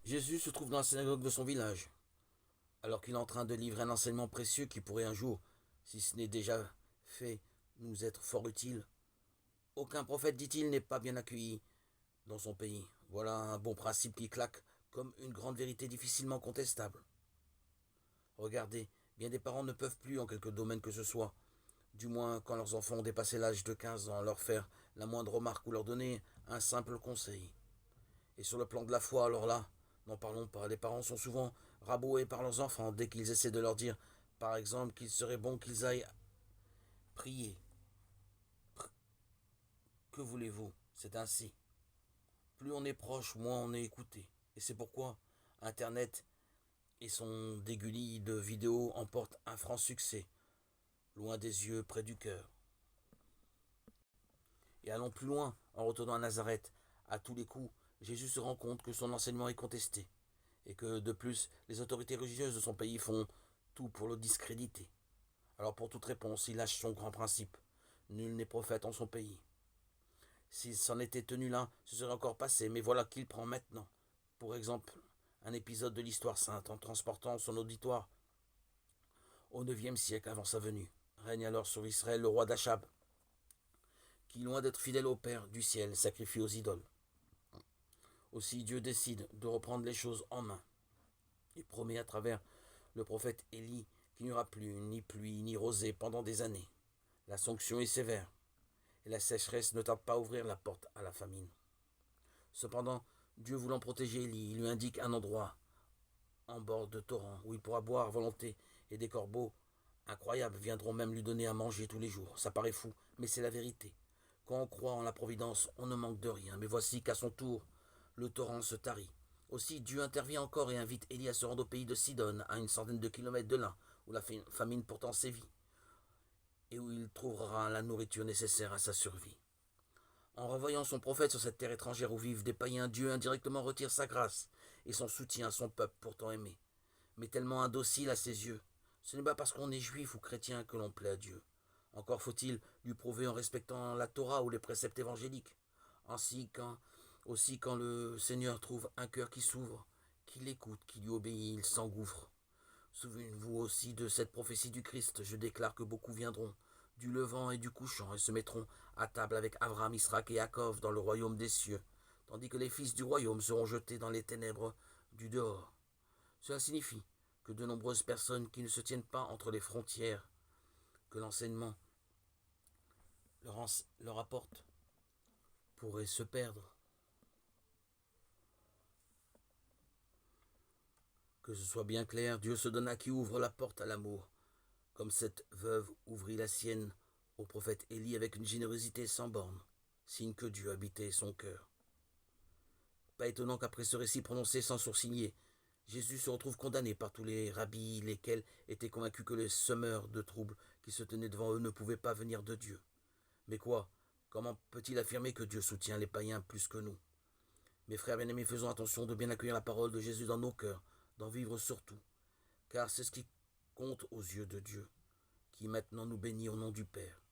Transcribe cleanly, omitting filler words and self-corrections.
Jésus se trouve dans la synagogue de son village, alors qu'il est en train de livrer un enseignement précieux qui pourrait un jour, si ce n'est déjà fait, nous être fort utile. Aucun prophète, dit-il, n'est pas bien accueilli dans son pays. Voilà un bon principe qui claque comme une grande vérité difficilement contestable. Regardez, bien des parents ne peuvent plus, en quelque domaine que ce soit, du moins quand leurs enfants ont dépassé l'âge de 15 ans, leur faire la moindre remarque ou leur donner un simple conseil. Et sur le plan de la foi, alors là, n'en parlons pas. Les parents sont souvent raboués par leurs enfants dès qu'ils essaient de leur dire, par exemple, qu'il serait bon qu'ils aillent prier. Que voulez-vous? C'est ainsi. Plus on est proche, moins on est écouté. Et c'est pourquoi Internet et son dégueulis de vidéos emportent un franc succès, loin des yeux, près du cœur. Et allons plus loin, en retournant à Nazareth. À tous les coups, Jésus se rend compte que son enseignement est contesté, et que, de plus, les autorités religieuses de son pays font tout pour le discréditer. Alors pour toute réponse, il lâche son grand principe. Nul n'est prophète en son pays. S'il s'en était tenu là, ce serait encore passé, mais voilà qu'il prend maintenant, pour exemple, un épisode de l'histoire sainte en transportant son auditoire au IXe siècle avant sa venue. Règne alors sur Israël le roi d'Achab, qui, loin d'être fidèle au Père du ciel, sacrifie aux idoles. Aussi Dieu décide de reprendre les choses en main et promet à travers le prophète Élie qu'il n'y aura plus ni pluie ni rosée pendant des années. La sanction est sévère et la sécheresse ne tarde pas à ouvrir la porte à la famine. Cependant, Dieu voulant protéger Élie, il lui indique un endroit en bord de torrent où il pourra boire à volonté, et des corbeaux incroyables viendront même lui donner à manger tous les jours. Ça paraît fou, mais c'est la vérité. Quand on croit en la providence, on ne manque de rien. Mais voici qu'à son tour, le torrent se tarit. Aussi Dieu intervient encore et invite Élie à se rendre au pays de Sidon, à une centaine de kilomètres de là, où la famine pourtant sévit, et où il trouvera la nourriture nécessaire à sa survie. En renvoyant son prophète sur cette terre étrangère où vivent des païens, Dieu indirectement retire sa grâce et son soutien à son peuple pourtant aimé, mais tellement indocile à ses yeux. Ce n'est pas parce qu'on est juif ou chrétien que l'on plaît à Dieu. Encore faut-il lui prouver en respectant la Torah ou les préceptes évangéliques. Aussi quand le Seigneur trouve un cœur qui s'ouvre, qui l'écoute, qui lui obéit, il s'engouffre. Souvenez-vous aussi de cette prophétie du Christ. Je déclare que beaucoup viendront du levant et du couchant et se mettront à table avec Abraham, Israël et Jacob dans le royaume des cieux, tandis que les fils du royaume seront jetés dans les ténèbres du dehors. Cela signifie que de nombreuses personnes qui ne se tiennent pas entre les frontières que l'enseignement leur apporte pourraient se perdre. Que ce soit bien clair, Dieu se donne à qui ouvre la porte à l'amour, comme cette veuve ouvrit la sienne au prophète Élie avec une générosité sans borne, signe que Dieu habitait son cœur. Pas étonnant qu'après ce récit prononcé sans sourciller, Jésus se retrouve condamné par tous les rabbis, lesquels étaient convaincus que les semeurs de troubles qui se tenaient devant eux ne pouvaient pas venir de Dieu. Mais quoi? Comment peut-il affirmer que Dieu soutient les païens plus que nous? Mes frères bien-aimés, faisons attention de bien accueillir la parole de Jésus dans nos cœurs, d'en vivre surtout, car c'est ce qui compte aux yeux de Dieu, qui maintenant nous bénit au nom du Père.